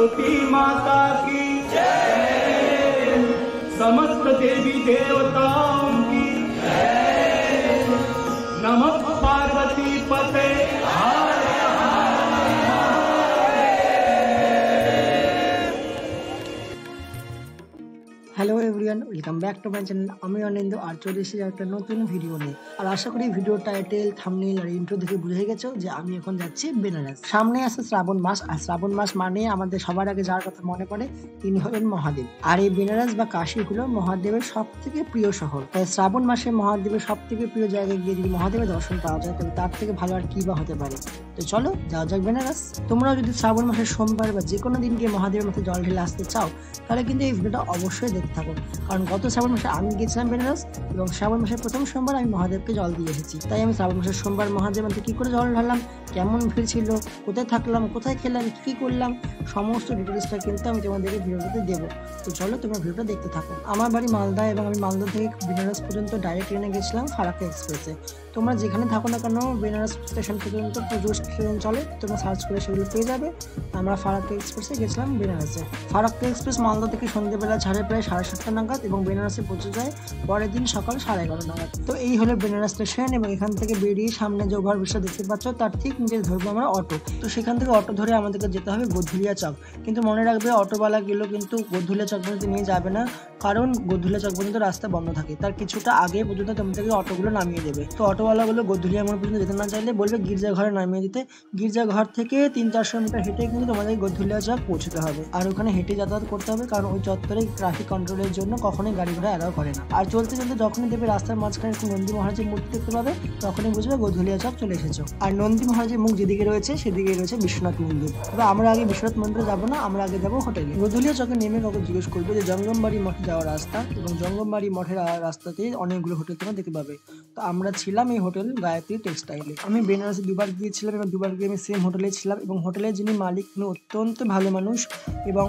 सरस्वती माता की जय, समस्त देवी देवताओं की जय, नमः पार्वती पते। Hello everyone, welcome back to my channel. আমি অনিন্দ আর চলে এসেছি একটা নতুন ভিডিও নিয়ে। আর আশা করি ভিডিও টাইটেল, থাম্বনেল আর ইন্ট্রো দেখে বুঝে গেছো যে আমি এখন যাচ্ছি বেনারস। সামনে আসছে শ্রাবণ মাস, আর শ্রাবণ মাস মানে আমাদের সবার আগে যার কথা মনে পড়ে তিনি হলেন মহাদেব। আর এই বেনারস বা কাশী হলো মহাদেবের সব থেকে প্রিয় শহর। তাই শ্রাবণ মাসে মহাদেবের সব থেকে প্রিয় জায়গায় গিয়ে যদি মহাদেবের দর্শন পাওয়া যায় তবে তার থেকে ভালো আর কি বা হতে পারে। তো চলো যাওয়া যাক বেনারস। তোমরাও যদি শ্রাবণ মাসের সোমবার বা যে কোনো দিন গিয়ে মহাদেবের মাথায় জল ঢেলে আসতে চাও তাহলে কিন্তু এই ভিডিওটা অবশ্যই দেখতে থাকো, কারণ গত শ্রাবণ মাসে আমি গেছিলাম বেনারস এবং শ্রাবণ মাসের প্রথম সোমবার আমি মহাদেবকে জল দিয়ে এসেছি। তাই আমি শ্রাবণ মাসের সোমবার মহাদেব মাথায় কি করে জল ঢাললাম, কেমন ভিড় ছিল, কোথায় থাকলাম, কোথায় খেলাম, কি করলাম, সমস্ত ডিটেলসটা কিন্তু আমি তোমাদেরকে ভিডিওটাতে দেবো। তো চলো তোমরা ভিডিওটা দেখতে থাকো। আমার বাড়ি মালদা এবং আমি মালদা থেকে বেনারস পর্যন্ত ডাইরেক্ট ট্রেনে গেছিলাম ফারাক্কা এক্সপ্রেসে। তোমরা যেখানে থাকো না কেন বেনারস স্টেশন পর্যন্ত প্রচুর ট্রেন চলে, তোমরা সার্চ করে সেগুলো পেয়ে যাবে। আমরা ফারাক্কা এক্সপ্রেসে গেছিলাম বেনারসে। ফারাক্কা এক্সপ্রেস মালদা থেকে সন্ধ্যেবেলা ছাড়ে প্রায় 7:30 নাগাদ এবং বেনারসে পৌঁছে যায় পরের দিন সকাল 11:30 নাগাদ। তো এই হলো বেনারস স্টেশন এবং এখান থেকে বেরিয়ে সামনে যে ওভারব্রিজটা দেখতে পাচ্ছ তার ঠিক নিচে ধরবো আমরা অটো। তো সেখান থেকে অটো ধরে আমাদেরকে যেতে হবে গোধুলিয়া চক। কিন্তু মনে রাখবে অটোওয়ালা গেলেও কিন্তু গোধুলিয়া চক পর্যন্ত নিয়ে যাবে না, কারণ গোধুলিয়া চক পর্যন্ত রাস্তা বন্ধ থাকে। তার কিছুটা আগে পর্যন্ত তোমাদেরকে অটোগুলো নামিয়ে দেবে। তো অটোওয়ালাগুলো গোধুলিয়া মোড় পর্যন্ত যেতে না চাইলে বলবে গির্জাঘরে নামিয়ে দিতে। গির্জাঘর থেকে 300-400 মিটার হেঁটে কিন্তু তোমাদের গোধুলিয়া চক পৌঁছতে হবে। আর ওখানে হেঁটে যাতায়াত করতে হবে, কারণ ওই চত্বরে ট্রাফিক কন্ট্রোলের জন্য কখনোই গাড়ি ঘোড়া অ্যালাউ করে না। আর চলতে চলতে যখনই দেবে রাস্তার মাঝখানে একটু নন্দী মহারাজের মূর্তি দেখতে পাবে, তখনই বুঝবে গোধুলিয়া চক চলে এসেছো। আর নন্দী মহারাজের মুখ যেদিকে রয়েছে সেদিকে রয়েছে বিশ্বনাথ মন্দির। তবে আমরা আগে বিশ্বনাথ মন্দিরে যাবো না, আমরা আগে যাবো হোটেলে। গোধুলিয়া চকে নেমে কাউকে জিজ্ঞেস করবে যে জঙ্গমবাড়ি মঠে যাওয়ার রাস্তা, এবং জঙ্গমবাড়ি মঠের রাস্তাতে অনেকগুলো হোটেল তোমরা দেখতে পাবে। তো আমরা ছিলাম এই হোটেল গায়ত্রী টেক্সটাইলে। আমি বেনারসে দুবার গিয়েছিলাম এবং দুবার গিয়ে আমি সেম হোটেলে ছিলাম, এবং হোটেলের যিনি মালিক তিনি অত্যন্ত ভালো মানুষ, এবং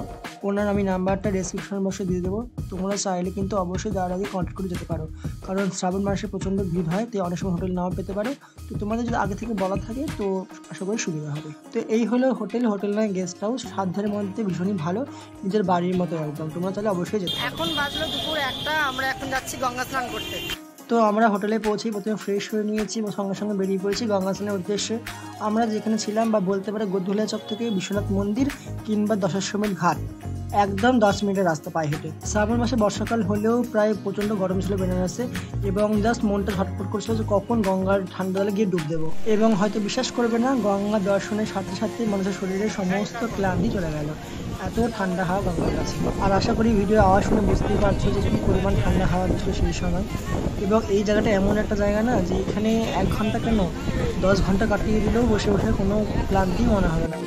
ওনার আমি নাম্বারটা ডেসক্রিপশন বক্সে দিয়ে দেবো। তোমরা চাইলে কিন্তু অবশ্যই যাওয়ার আগে কন্ট্যাক্ট করে যেতে পারো, কারণ শ্রাবণ মাসে প্রচণ্ড ভিড় হয়, তাই অনেক সময় হোটেল নাও পেতে পারো। তো তোমাদের যদি আগে থেকে বলা থাকে তো আশা করি সুবিধা হবে। তো এই হলো হোটেল নয় গেস্ট হাউস, সাধ্যের মধ্যে ভীষণই ভালো, নিজের বাড়ির মতো একদম। তোমরা চাইলে অবশ্যই যেতে। এখন বাজলো দুপুর 1টা, আমরা এখন যাচ্ছি গঙ্গা স্নান করতে। তো আমরা হোটেলে পৌঁছেই প্রথমে ফ্রেশ হয়ে নিয়েছি এবং সঙ্গে সঙ্গে বেরিয়ে পড়েছি গঙ্গা স্নানের উদ্দেশ্যে। আমরা যেখানে ছিলাম বা বলতে পারে গোধুলিয়া চক থেকে বিশ্বনাথ মন্দির কিংবা দশাশ্বমেধ ঘাট একদম 10 মিনিটের রাস্তা পায়ে হেঁটে। শ্রাবণ মাসে বর্ষাকাল হলেও প্রায় প্রচণ্ড গরম ছিল বেনারসে, এবং জাস্ট মনটা ছটফট করছিল যে কখন গঙ্গার ঠান্ডা জলে গিয়ে ডুব দেবো। এবং হয়তো বিশ্বাস করবে না, গঙ্গা দর্শনের সাথে সাথে মানুষের শরীরের সমস্ত ক্লান্তি চলে গেল, এত ঠান্ডা হাওয়া গঙ্গার কাছে। আর আশা করি ভিডিও আওয়াজ শুনে বুঝতেই পারছো যে কি পরিমাণ ঠান্ডা হাওয়া ছিল সেই সময়। এবং এই জায়গাটা এমন একটা জায়গা না যে এখানে 1 ঘন্টা কেন 10 ঘন্টা কাটিয়ে দিলেও বসে বসে কোনো ক্লান্তি মনে হবে না।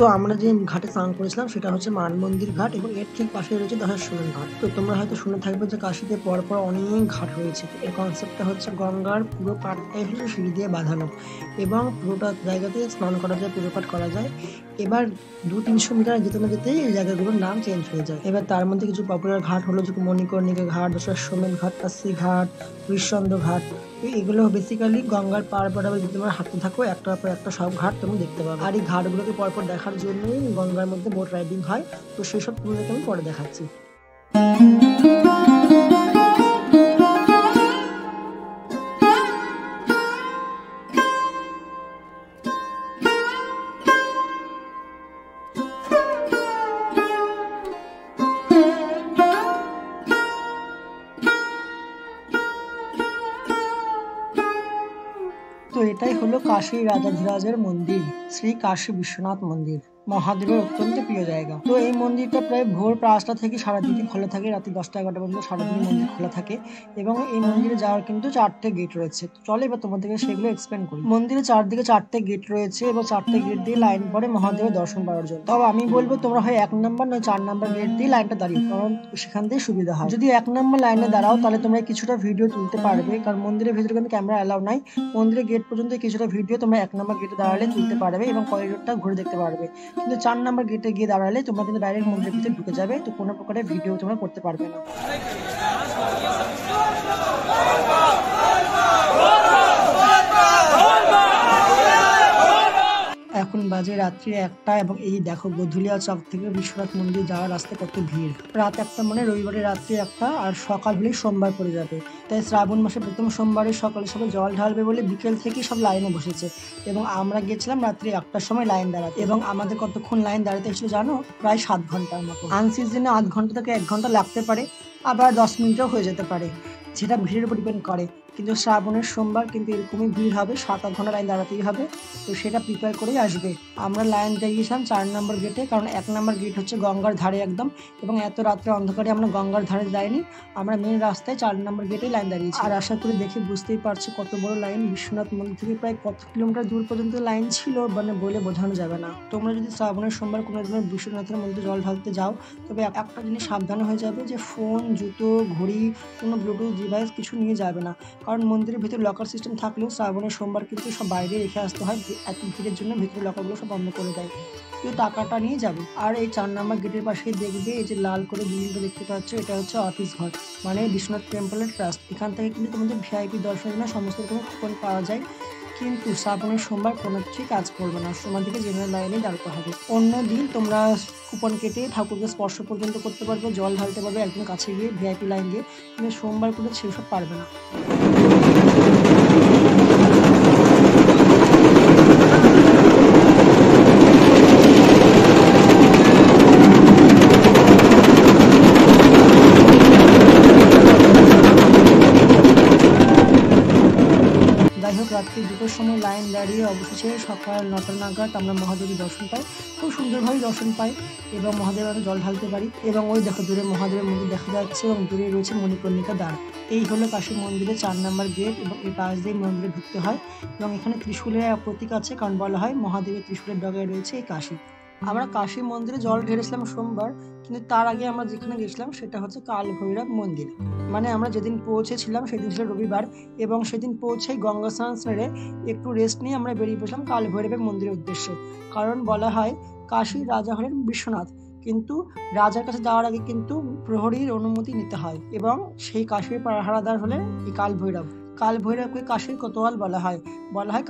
তো আমরা যে ঘাটে স্নান করেছিলাম সেটা হচ্ছে মান মন্দির ঘাট, এবং এর ঠিক পাশে রয়েছে দশাশ্বমেধ ঘাট। তো তোমরা হয়তো শুনে থাকবে যে কাশীতে পরপর অনেক ঘাট রয়েছে। এর কনসেপ্টটা হচ্ছে গঙ্গার পুরো পাটটাই হচ্ছে সিঁড়ি দিয়ে বাঁধানো, এবং পুরোটা জায়গাতে স্নান করা যায়, পুজো পাঠ করা যায়। এবার 200-300 মিটার যেতে না যেতেই এই জায়গাগুলোর নাম চেঞ্জ হয়ে যায়। এবার তার মধ্যে কিছু পপুলার ঘাট হলো যে মণিকর্ণিকা ঘাট, দশাশ্বমেধ ঘাট, কাশী ঘাট, কৃষ্ণন্দ ঘাট। এগুলো বেসিক্যালি গঙ্গার পার বরাবর যদি তোমরা হাঁটতে থাকো একটার পর একটা সব ঘাট তুমি দেখতে পাবে। আর এই ঘাটগুলোকে পরপর দেখার জন্যই গঙ্গার মধ্যে বোট রাইডিং হয়। তো সেসব তোমাদেরকে আমি পরে দেখাচ্ছি। তো এটাই হলো কাশীর রাজাধিরাজের মন্দির, শ্রী কাশী বিশ্বনাথ মন্দির, মহাদেবের অত্যন্ত প্রিয় জায়গা। তো এই মন্দিরটা প্রায় ভোর 5টা থেকে সারাদিনই খোলা থাকে, রাতে 10টা-11টা পর্যন্ত সারাদিন মন্দির খোলা থাকে। এবং এই মন্দিরে যাওয়ার কিন্তু 4টে গেট রয়েছে। তো চলো এবার তোমাদেরকে সেগুলো এক্সপ্লেন করি। মন্দিরের চারদিকে 4টে গেট রয়েছে এবং 4টে গেট দিয়ে লাইন পড়ে মহাদেবের দর্শন পাওয়ার জন্য। তবে আমি বলবো তোমরা হয় 1 নম্বর নয় 4 নম্বর গেট দিয়ে লাইনটা দাঁড়িয়ে, কারণ সেখান দিয়ে সুবিধা হয়। যদি 1 নম্বর লাইনে দাঁড়াও তাহলে তোমরা কিছুটা ভিডিও তুলতে পারবে, কারণ মন্দিরের ভেতরে কিন্তু ক্যামেরা অ্যালাউ নাই। মন্দিরের গেট পর্যন্ত কিছুটা ভিডিও তোমরা 1 নম্বর গেটে দাঁড়ালে তুলতে পারবে এবং করিডোরটা ঘুরে দেখতে পারবে। কিন্তু 4 নম্বর গেটে গিয়ে দাঁড়ালে তোমরা কিন্তু ডাইরেক্ট মন্দিরের ভিতরে ঢুকে যাবে, তো কোনো প্রকারের ভিডিও তোমরা করতে পারবে না। এখন বাজে রাত্রি 1টা এবং এই দেখো গধুলিয়া চক থেকে বিশ্বনাথ মন্দির যাওয়ার রাস্তায় কত ভিড়। রাত 1টা মানে রবিবারের রাত্রি 1টা, আর সকাল হলেই সোমবার পড়ে যাবে। তাই শ্রাবণ মাসের প্রথম সোমবারে সকালে সবাই জল ঢালবে বলে বিকেল থেকেই সব লাইনে বসেছে এবং আমরা গেছিলাম রাত্রি 1টার সময় লাইন দাঁড়াতে এবং আমাদের কতক্ষণ লাইন দাঁড়াতে হয়েছিল জানো? প্রায় 7 ঘন্টার মতো। আনসিজনে আধ ঘন্টা থেকে 1 ঘন্টা লাগতে পারে, আবার 10 মিনিটও হয়ে যেতে পারে, যেটা ভিড়ের উপর ডিপেন্ড করে। কিন্তু শ্রাবণের সোমবার কিন্তু এরকমই ভিড় হবে, 7-8 ঘন্টা লাইন দাঁড়াতেই হবে, তো সেটা প্রিপেয়ার করেই আসবে। আমরা লাইন দাঁড়িয়েছিলাম 4 নম্বর গেটে, কারণ 1 নম্বর গেট হচ্ছে গঙ্গার ধারে একদম, এবং এত রাত্রে অন্ধকারে আমরা গঙ্গার ধারে যাইনি, আমরা মেন রাস্তায় 4 নম্বর গেটে লাইন দাঁড়িয়েছি। আর আশা করি দেখে বুঝতেই পারছো কত বড় লাইন। বিশ্বনাথ মন্দির থেকে প্রায় কত কিলোমিটার দূর পর্যন্ত লাইন ছিল, মানে বলে বোঝানো যাবে না। তোমরা যদি শ্রাবণের সোমবার কোনো দিন বিশ্বনাথের মন্দিরে জল ঢালতে যাও, তবে একটা জিনিস সাবধান হয়ে যাবে যে ফোন, জুতো, ঘড়ি, কোনো ব্লুটুথ ডিভাইস কিছু নিয়ে যাবে না, কারণ মন্দিরের ভিতরে লকার সিস্টেম থাকলেও শ্রাবণের সোমবার কিন্তু সব বাইরে রেখে আসতে হয়, এত ভিড়ের জন্য ভিতরে লকারগুলো সব বন্ধ করে দেয়। কিন্তু টাকাটা নিয়ে যাবে। আর এই 4 নম্বর গেটের পাশেই দেখবে এই যে লাল করে বিল্ডিংটা দেখতে পাচ্ছ, এটা হচ্ছে অফিস ঘর, মানে বিশ্বনাথ টেম্পলের ট্রাস্ট। এখান থেকে কিন্তু তোমাদের ভিআইপি দর্শনের জন্য সমস্ত রকম কুপন পাওয়া যায়, কিন্তু শ্রাবণের সোমবার কোনো কিছুই কাজ করবে না, সোমবার থেকে জেনারেল লাইনে দাঁড়াতে হবে। অন্য দিন তোমরা কুপন কেটে ঠাকুরকে স্পর্শ পর্যন্ত করতে পারবে, জল ঢালতে পারবে একদম কাছে গিয়ে ভিআইপি লাইন দিয়ে, কিন্তু সোমবার করে সেসব পারবে না। যাই হোক, রাত্রি 2টোর সময় লাইন দাঁড়িয়ে অবশেষে সকাল 9টা নাগাদ আমরা মহাদেবের দর্শন পাই, খুব সুন্দরভাবে দর্শন পাই এবং মহাদেবের জল ঢালতে পারি। এবং ওই দেখো দূরে মহাদেবের মন্দির দেখা যাচ্ছে এবং দূরে রয়েছে মণিকর্ণিকা দ্বার। এই হলো কাশী মন্দিরের 4 নম্বর গেট এবং এই পাশ দিয়ে মন্দিরে ঢুকতে হয়। এবং এখানে ত্রিশূলের প্রতীক আছে, কারণ বলা হয় মহাদেবের ত্রিশূলের ডগায় রয়েছে এই কাশী। আমরা কাশী মন্দিরে জল ঢেলেছিলাম সোমবার, কিন্তু তার আগে আমরা যেখানে গেছিলাম সেটা হচ্ছে কাল ভৈরব মন্দির। মানে আমরা যেদিন পৌঁছেছিলাম সেদিন ছিল রবিবার, এবং সেদিন পৌঁছেই গঙ্গা স্নান সেরে একটু রেস্ট নিয়ে আমরা বেরিয়ে পড়লাম কাল ভৈরবের মন্দিরের উদ্দেশ্যে। কারণ বলা হয় কাশীর রাজা হলেন বিশ্বনাথ, কিন্তু রাজার কাছে যাওয়ার আগে কিন্তু প্রহরীর অনুমতি নিতে হয়, এবং সেই কাশীর পাহারাদার হলেন এই কাল ভৈরব। কাল ভৈরবকে কাশীর কোতোয়াল বলা হয়।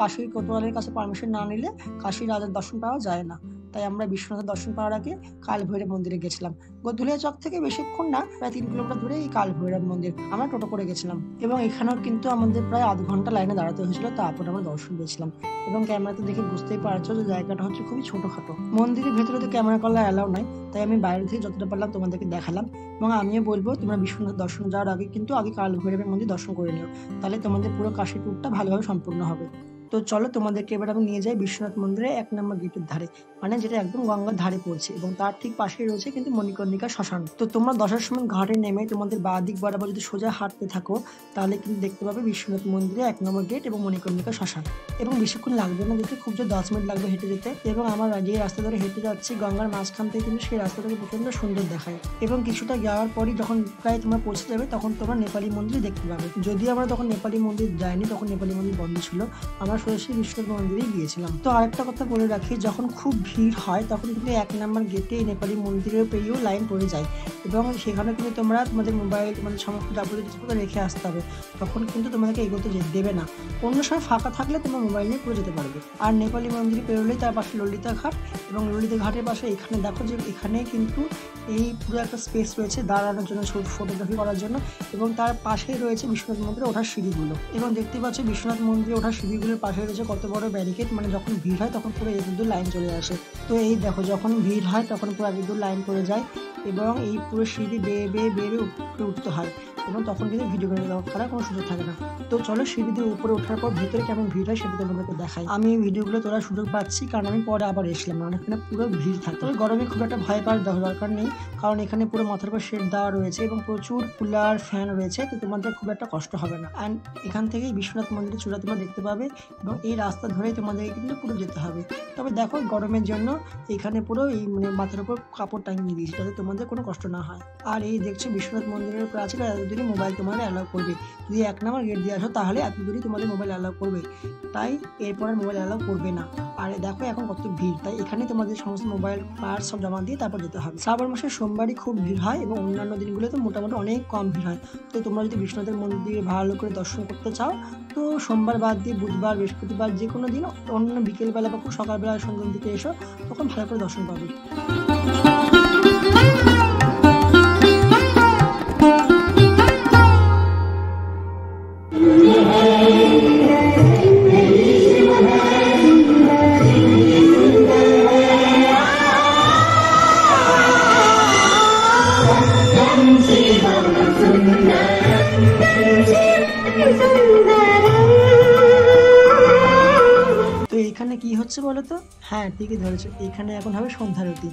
কাশীর কোতোয়ালের কাছে পারমিশন না নিলে কাশীর রাজার দর্শন পাওয়া যায় না। তাই আমরা বিশ্বনাথের দর্শন পাওয়ার আগে কাল ভৈরব মন্দিরে গেছিলাম। গধুলিয়া চক থেকে বেশিক্ষণ না, প্রায় 3 কিলোমিটার দূরে এই কাল ভৈরব মন্দির। আমরা টোটো করে গেছিলাম এবং এখানেও কিন্তু আমাদের প্রায় আধ ঘন্টা লাইনে দাঁড়াতে হয়েছিল, তারপর আমরা দর্শন পেয়েছিলাম। এবং ক্যামেরাতে দেখে বুঝতেই পারছো যে জায়গাটা হচ্ছে খুবই ছোটখাটো। মন্দিরের ভেতরে তো ক্যামেরা করা অ্যালাউ নাই, তাই আমি বাইরে থেকে যতটা পারলাম তোমাদেরকে দেখালাম। এবং আমিও বলবো তোমরা বিশ্বনাথ দর্শন যাওয়ার আগে কিন্তু আগে কাল ভৈরবের মন্দির দর্শন করে নিও, তাহলে তোমাদের পুরো কাশী ট্যুরটা ভালোভাবে সম্পূর্ণ হবে। তো চলো তোমাদেরকে এবার আমি নিয়ে যাই বিশ্বনাথ মন্দিরে 1 নম্বর গেটের ধারে, মানে যেটা একদম গঙ্গার ধারে পড়ছে, এবং তার ঠিক পাশেই রয়েছে কিন্তু মণিকর্ণিকা শ্মশান। তো তোমরা 10টার সময় ঘাটে নেমে তোমাদের বাঁ দিক বরাবর যদি সোজা হাঁটতে থাকো, তাহলে কিন্তু দেখতে পাবে বিশ্বনাথ মন্দিরে 1 নম্বর গেট এবং মণিকর্ণিকা শ্মশান। এবং বেশিক্ষণ লাগবে না যেতে, খুব জোর 10 মিনিট লাগবে হেঁটে যেতে। এবং আমার যে রাস্তা ধরে হেঁটে যাচ্ছি গঙ্গার মাঝখান থেকে, কিন্তু সেই রাস্তাটাকে প্রচন্ড সুন্দর দেখায়। এবং কিছুটা যাওয়ার পরই যখন প্রায় তোমরা পৌঁছে যাবে, তখন তোমরা নেপালি মন্দির দেখতে পাবে। যদিও আমরা তখন নেপালি মন্দির যাইনি, তখন নেপালি মন্দির বন্ধ ছিল, আমরা সরাসরি বিশ্বনাথ মন্দিরে গিয়েছিলাম। তো আরেকটা কথা বলে রাখি, যখন খুব ভিড় হয় তখন কিন্তু 1 নম্বর গেটে নেপালি মন্দিরের পেয়েও লাইন পড়ে যায়, এবং সেখানে কিন্তু তোমরা তোমাদের মোবাইল, তোমাদের সমস্ত যাবতীয় জিনিসপত্র রেখে আসতে হবে, তখন কিন্তু তোমাদেরকে এগোতে দেবে না। অন্য সময় ফাঁকা থাকলে তোমরা মোবাইল নিয়ে পুরো যেতে পারবে। আর নেপালি মন্দিরে পেরোলেই তার পাশে ললিতা ঘাট, এবং ললিতা ঘাটের পাশে এখানে দেখো যে এখানে কিন্তু এই পুরো একটা স্পেস রয়েছে দাঁড়ানোর জন্য, ফটোগ্রাফি করার জন্য, এবং তার পাশেই রয়েছে বিশ্বনাথ মন্দিরে ওঠার সিঁড়িগুলো। এবং দেখতে পাচ্ছ বিশ্বনাথ মন্দিরে ওঠার সিঁড়িগুলোর পাশে রয়েছে কত বড় ব্যারিকেড, মানে যখন ভিড় হয় তখন পুরো এদিক দূর লাইন চলে আসে। তো এই দেখো যখন ভিড় হয় তখন পুরো এদিক দূর লাইন পড়ে যায়, এবং এই পুরো সিঁড়ি বেয়ে বেয়ে বেয়ে উপরে উঠতে হয়, এবং তখন কিন্তু ভিডিও করার কোনো সুযোগ থাকে না। তো চলো সিঁড়ি দিয়ে উপরে ওঠার পর ভিতরে কেমন ভিড় হয় সেটা তোমাদেরকে দেখাই। আমি ভিডিওগুলো তোলার সুযোগ পাচ্ছি কারণ আমি পরে আবার এসলাম, কারণ এখানে পুরো ভিড় থাকে। তবে গরমে খুব একটা ভয় পাওয়ার দরকার নেই, কারণ এখানে পুরো মাথার উপর শেড দেওয়া রয়েছে এবং প্রচুর কুলার ফ্যান রয়েছে, তো তোমাদের খুব একটা কষ্ট হবে না। অ্যান্ড এখান থেকেই বিশ্বনাথ মন্দিরের চূড়া তোমরা দেখতে পাবে, এবং এই রাস্তা ধরেই তোমাদেরকে কিন্তু পুরো যেতে হবে। তবে দেখো গরমের জন্য এখানে পুরো এই মাথার উপর কাপড় টাঙিয়ে দিয়েছি, যাতে তোমাদের কোনো কষ্ট না হয়। আর এই দেখছো বিশ্বনাথ মন্দিরের প্রাচীর এতদিন দূরই মোবাইল তোমার অ্যালাউ করবে। যদি 1 নম্বর গেট দিয়ে আসো তাহলে এত দূরই তোমাদের মোবাইল অ্যালাউ করবে, তাই এরপর আর মোবাইল অ্যালাউ করবে না। আর দেখো এখন কত ভিড়, তাই এখানে তোমাদের সমস্ত মোবাইল পার্টস সব জমা দিয়ে তারপর যেতে হবে। শ্রাবণ মাসের সোমবারই খুব ভিড় হয় এবং অন্যান্য দিনগুলোতে মোটামুটি অনেক কম ভিড় হয়। তো তোমরা যদি বিশ্বনাথের মন্দিরে ভালো করে দর্শন করতে চাও তো সোমবার বাদ দিয়ে বুধবার, বৃহস্পতিবার যে কোনো দিন অন্য বিকেলবেলা বা সকালবেলা সন্ধ্যার দিকে এসো, তখন ভালো করে দর্শন পাবে। তো এখানে কি হচ্ছে বলো তো? হ্যাঁ, ঠিকই ধরেছো, এখানে এখন হবে সন্ধ্যারতি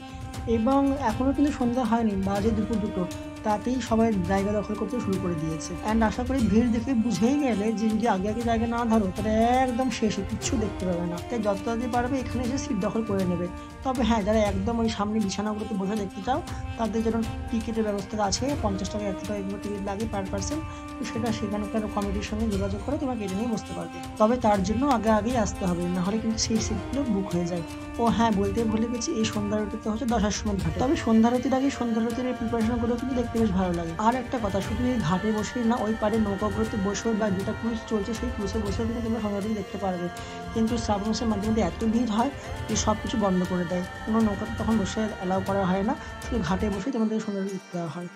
এবং এখনো কিন্তু সন্ধ্যা হয়নি, বাজে দুপুর 2টো, তাতেই সবাই জায়গা দখল করতে শুরু করে দিয়েছে। অ্যান্ড আশা করি ভিড় দেখে বুঝেই গেলে যে যদি আগে আগে জায়গা না ধরো তাহলে একদম শেষে কিচ্ছু দেখতে পাবে না, তাই যত তাড়াতাড়ি পারবে এখানে এসে সিট দখল করে নেবে। তবে হ্যাঁ, যারা একদম ওই সামনে বিছানাগুলোতে বসে দেখতে চাও তাদের জন্য টিকিটের ব্যবস্থা আছে, 50 টাকা 100 টাকা এগুলো টিকিট লাগে পার পার্সন। তো সেটা সেখানকার কমিটির সঙ্গে যোগাযোগ করে তোমাকে এটা নিয়ে বসতে পারবে। তবে তার জন্য আগে আগেই আসতে হবে, নাহলে কিন্তু সেই সিটগুলো বুক হয়ে যায়। ও হ্যাঁ, বলতে ভুলে গেছি, এই সন্ধ্যারতিতে হচ্ছে 10টার সময় ঘাটে, তবে সন্ধ্যারতির আগে সন্ধ্যারতির প্রিপারেশন গুলো কিন্তু দেখতে বেশ ভালো লাগে। আর একটা কথা, শুধু এই ঘাটে বসেই না, ওই পারে নৌকাগুলোতে বসেও বা যেটা ক্রুজ চলছে সেই ক্রুজে বসেও কিন্তু তোমরা সন্ধ্যারতি দেখতে পারবে। কিন্তু শ্রাবণ মাসের মাঝে মধ্যে এত ভিড় হয় যে সব কিছু বন্ধ করে দেয়, কোনো নৌকাতে তখন বসে অ্যালাউ করা হয় না, শুধু ঘাটে বসেই তোমাদের সন্ধ্যারতি দেখতে দেওয়া হয়।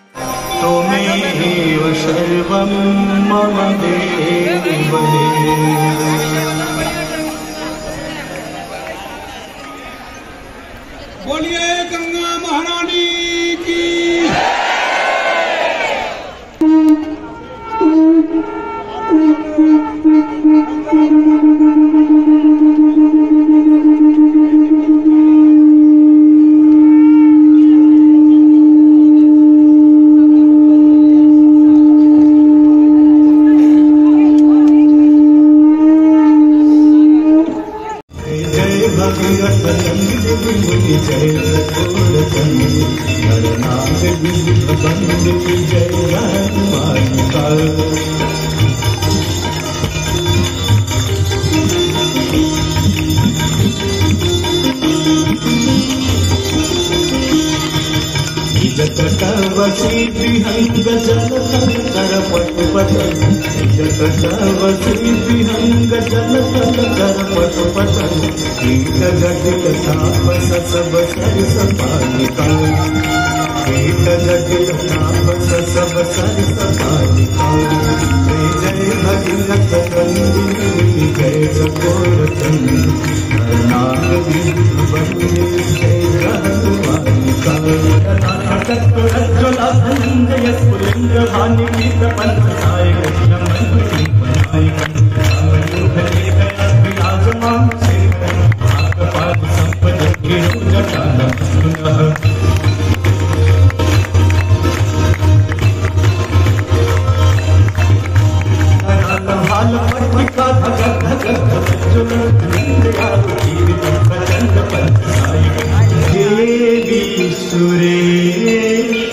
त्वमेव सर्वं मम देव बोलिए गंगा महारानी की। जटवसी विहंग जल कर पट जटवसी विहंग जल कर पट कीट जटिल तापस सब सरस पालिका कीट जटिल तापस सब सरस पालिका जय भगीरथ नंदिनी जय चकोर नाग बंदे जय रहमालिका देवी सुरेश्वरी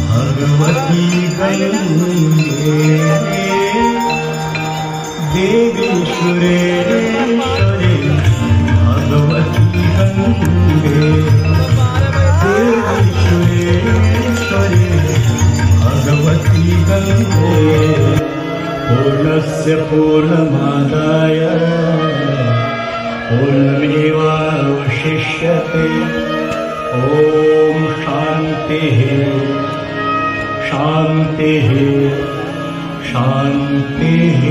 भगवती गंगे देवी सुरेश्वरी भगवती गंगे देवी सुरेश्वरी भगवती गंगे पूर्णस्य पूर्णमादाय पूर्णमेवावशिष्यते ओम शांतिः शांतिः शांतिः।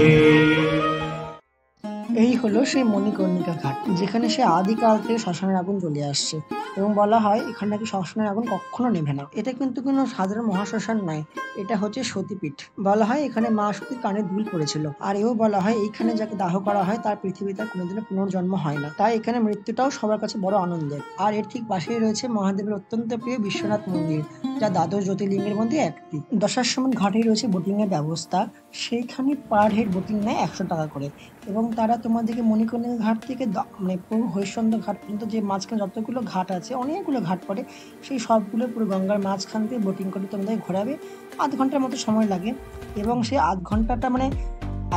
এই হলো সেই মণিকর্ণিকা ঘাট, যেখানে সে আদিকাল থেকে শ্মশানের আগুন জ্বলে আসছে এবং বলা হয় এখানে নাকি শ্মশানের আগুন কখনো নেভে না। এটা কিন্তু কোনো সাধারণ মহাশ্মশান নয়, এটা হচ্ছে সতীপীঠ। বলা হয় এখানে মা সতীর কানে দুল পড়েছিল, আর এও বলা হয় এইখানে যাকে দাহ করা হয় তার পৃথিবীতে কোনোদিনও পুনর্জন্ম হয় না, তাই এখানে মৃত্যুটাও সবার কাছে বড় আনন্দের। আর এর ঠিক পাশেই রয়েছে মহাদেবের অত্যন্ত প্রিয় বিশ্বনাথ মন্দির। যা দ্বাদশ জ্যোতির্লিঙ্গের মধ্যে একটি। দশাশ্বমেধ ঘাটে রয়েছে বোটিং এর ব্যবস্থা, সেইখানে পার হেড বোটিং নেয় 100 টাকা করে, এবং তারা তোমাদেরকে মণিকর্ণিকা ঘাট থেকে মানে পুরো হরিশ্চন্দ্র ঘাট পর্যন্ত যে মাঝখানে যতগুলো ঘাট আছে, অনেকগুলো ঘাট পড়ে, সেই সবগুলো পুরো গঙ্গার মাঝখান থেকে বোটিং করে তোমাদের ঘোরাবে। আধ ঘন্টার মতো সময় লাগে, এবং সেই আধ ঘন্টাটা মানে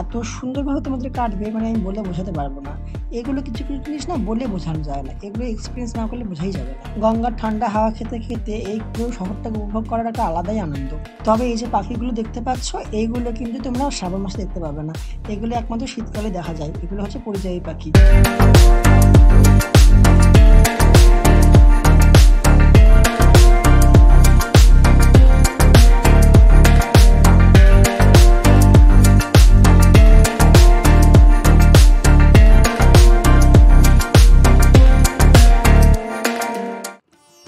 এত সুন্দরভাবে তোমাদের কাটবে, মানে আমি বলে বোঝাতে পারবো না। এগুলো কিছু কিছু জিনিস না বলে বোঝানো যায় না, এগুলো এক্সপিরিয়েন্স না করলে বোঝাই যাবে না। গঙ্গার ঠান্ডা হাওয়া খেতে খেতে এই পুরো শহরটাকে উপভোগ করার একটা আলাদাই আনন্দ। তবে এই যে পাখিগুলো দেখতে পাচ্ছ, এইগুলো কিন্তু তোমরা শ্রাবণ মাসে দেখতে পাবে না, এগুলো একমাত্র শীতকালে দেখা যায়। এগুলো হচ্ছে পরিযায়ী পাখি।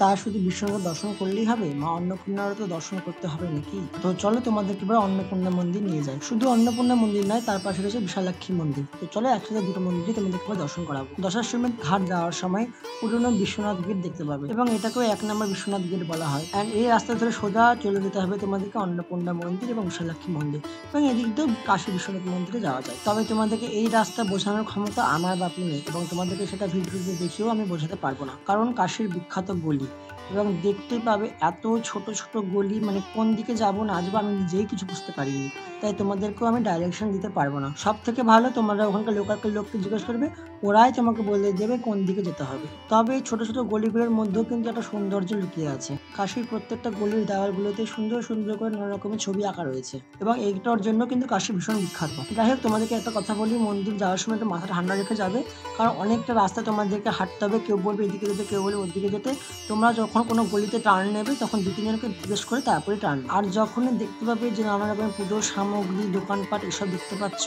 তার শুধু বিশ্বনাথ দর্শন করলেই হবে? মা অন্নপূর্ণারও তো দর্শন করতে হবে নাকি? তো চলো তোমাদেরকে এবার অন্নপূর্ণা মন্দির নিয়ে যাই। শুধু অন্নপূর্ণা মন্দির নয়, তার পাশে রয়েছে বিশালাক্ষী মন্দির। তো চলো একসাথে দুটো মন্দিরই তোমাদেরকে এবার দর্শন করাবো। দশাশ্বমেধ ঘাট যাওয়ার সময় পুরনো বিশ্বনাথ গেট দেখতে পাবে, এবং এটাকেও 1 নম্বর বিশ্বনাথ গেট বলা হয়। আর এই রাস্তা ধরে সোজা চলে যেতে হবে তোমাদেরকে অন্নপূর্ণা মন্দির এবং বিশালাক্ষী মন্দির, এবং এদিক দিয়েও কাশী বিশ্বনাথ মন্দিরে যাওয়া যায়। তবে তোমাদেরকে এই রাস্তা বোঝানোর ক্ষমতা আমার বাপি নেই, এবং তোমাদেরকে সেটা ভিডিওতে দেখিয়েও আমি বোঝাতে পারবো না, কারণ কাশীর বিখ্যাত গলি, এবং দেখতেই পাবে এত ছোট ছোট গলি, মানে কোন দিকে যাবো না আসবো আমি নিজেই কিছু বুঝতে পারিনি, তাই তোমাদেরকেও আমি ডাইরেকশন দিতে পারবো না। সব থেকে ভালো তোমরা ওখানকার লোকাল লোককে জিজ্ঞেস করবে, ওরাই তোমাকে বলে দেবে কোন দিকে যেতে হবে। তবে এই ছোট ছোট গলিগুলোর মধ্যেও কিন্তু একটা সৌন্দর্য লুকিয়ে আছে। কাশীর প্রত্যেকটা গলির দেওয়ালগুলোতে সুন্দর সুন্দর করে নানা রকমের ছবি আঁকা রয়েছে, এবং এইটার জন্য কিন্তু কাশী ভীষণ বিখ্যাত। যাই হোক, তোমাদেরকে একটা কথা বলি, মন্দির যাওয়ার সময় একটু মাথা ঠান্ডা রেখে যাবে, কারণ অনেকটা রাস্তা তোমাদেরকে হাঁটতে হবে। কেউ বলবে এদিকে যেতে, কেউ বলবে ওদিকে যেতে। তোমরা যখন কোনো গলিতে টার্ন নেবে তখন 2-3 জনকে জিজ্ঞেস করে তারপরে টার্ন। আর যখনই দেখতে পাবে যে নানা রকমের পুজোর সামগ্রী, দোকানপাট এসব দেখতে পাচ্ছ,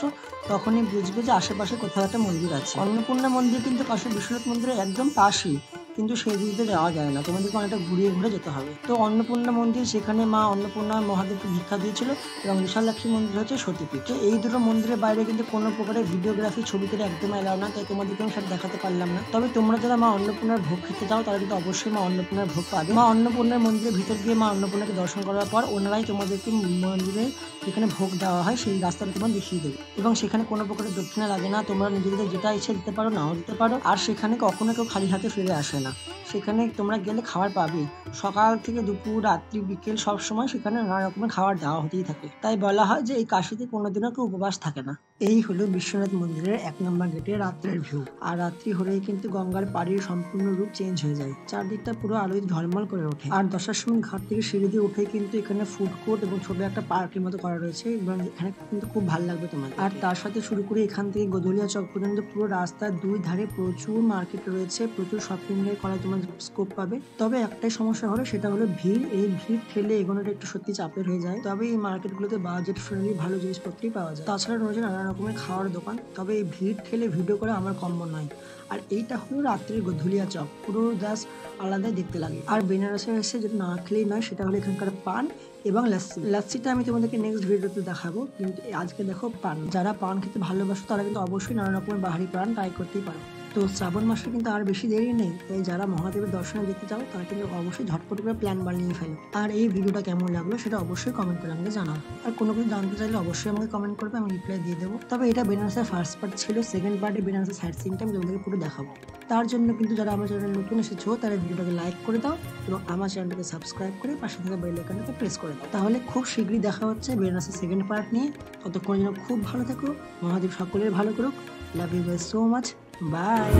তখনই বুঝবে যে আশেপাশে কোথাও একটা মন্দির আছে। অন্নপূর্ণা মন্দির কিন্তু কাশী বিশ্বনাথ মন্দিরের একদম পাশেই, কিন্তু সেই দিকে যাওয়া যায় না, তোমাদেরকে অনেকটা ঘুরিয়ে ঘুরে যেতে হবে। তো অন্নপূর্ণা মন্দির, সেখানে মা অন্নপূর্ণা মহাদেবকে ভিক্ষা দিয়েছিল, এবং বিশালাক্ষী মন্দির হচ্ছে সতীপীঠ। তো এই দুটো মন্দিরের বাইরে কিন্তু কোনো প্রকারের ভিডিওগ্রাফি, ছবি করে একদম এলাও না, তাই তোমাদেরকে আমি সেটা দেখাতে পারলাম না। তবে তোমরা যারা মা অন্নপূর্ণার ভোগ খেতে যাও, তারা কিন্তু অবশ্যই মা অন্নপূর্ণার ভোগ পাবে। মা অন্নপূর্ণার মন্দিরের ভিতর দিয়ে মা অন্নপূর্ণাকে দর্শন করার পর ওনারাই তোমাদেরকে মন্দিরে যেখানে ভোগ দেওয়া হয় সেই রাস্তাটা তোমার দেখিয়ে দেবে, এবং সেখানে কোনো প্রকারের দক্ষিণা লাগে না। তোমরা নিজেদের যেটা ইচ্ছে দিতে পারো, নাও দিতে পারো। আর সেখানে কখনো কেউ খালি হাতে ফিরে আসে না, সেখানে তোমরা গেলে খাবার পাবে। সকাল থেকে দুপুর, রাত্রি, বিকেল সব সময় সেখানে নানা রকমের খাবার দেওয়া হতেই থাকে। তাই বলা হয় যে এই কাশীতে কোনোদিনও কেউ উপবাস থাকে না। এই হলো বিশ্বনাথ মন্দিরের 1 নম্বর গেটের রাত্রের ভিউ। আর রাত্রি হলেই কিন্তু গঙ্গার পাড়ির সম্পূর্ণ রূপ চেঞ্জ হয়ে যায়, চারদিকটা পুরো আলোয় ঝলমল করে ওঠে। আর দশাশ্বমেধ ঘাট থেকে সিঁড়ি দিয়ে উঠে কিন্তু এখানে ফুড কোর্ট এবং ছোট একটা পার্কের মতো করা রয়েছে, এবং এখানে কিন্তু খুব ভালো লাগবে তোমার। আর তার সাথে শুরু করে এখান থেকে গদুলিয়া চক পর্যন্ত পুরো রাস্তার 2 ধারে প্রচুর মার্কেট রয়েছে, প্রচুর শপিং এর করা তোমার স্কোপ পাবে। তবে একটাই সমস্যা হলো, সেটা হলো ভিড়। এই ভিড় ঠেলে এগোনোটা একটু সত্যি চাপের হয়ে যায়। তবে এই মার্কেটগুলোতে বাজেট ফ্রেন্ডলি ভালো জিনিসপত্রই পাওয়া যায়। তাছাড়া রয়েছে নানা রকমের খাওয়ার দোকান। তবে এই ভিড় ঠেলে ভিডিও করে আমার কম্ব নয়। আর এইটা হলো রাত্রের গধুলিয়া চক, পুরো জাস্ট আলাদাই দেখতে লাগে। আর বেনারসে এসে যেটা না খেলেই নয়, সেটা হলো এখানকার পান এবং লাচ্ছি। লাচ্ছিটা আমি তোমাদেরকে নেক্সট ভিডিওতে দেখাবো, কিন্তু আজকে দেখো পান। যারা পান খেতে ভালোবাসো তারা কিন্তু অবশ্যই নানা রকমের বাহারি পান ট্রাই করতেই পারো। তো শ্রাবণ মাসে কিন্তু আর বেশি দেরি নেই, তাই যারা মহাদেবের দর্শনে যেতে চাও তারা কিন্তু অবশ্যই ঝটপট করে প্ল্যান বানিয়ে ফেলো। আর এই ভিডিওটা কেমন লাগলো সেটা অবশ্যই কমেন্ট করে আমাকে জানাও। আর কোনো কিছু জানতে চাইলে অবশ্যই আমাকে কমেন্ট করবে, আমি রিপ্লাই দিয়ে দেবো। তবে এটা বেনারসের ফার্স্ট পার্ট ছিল, সেকেন্ড পার্টে বেনারসের সাইড সিনটা আমি তোমাদেরকে পুরো দেখাবো। তার জন্য কিন্তু যারা আমার চ্যানেলে নতুন এসেছো তারা ভিডিওটাকে লাইক করে দাও, এবং আমার চ্যানেলটাকে সাবস্ক্রাইব করে পাশে থাকা বেল আইকনটাকে প্রেস করে দাও। তাহলে খুব শীঘ্রই দেখা হচ্ছে বেনারসের সেকেন্ড পার্ট নিয়ে। ততক্ষণ যেন খুব ভালো থেকো, মহাদেব সকলের ভালো করুক। Love you guys so much, by.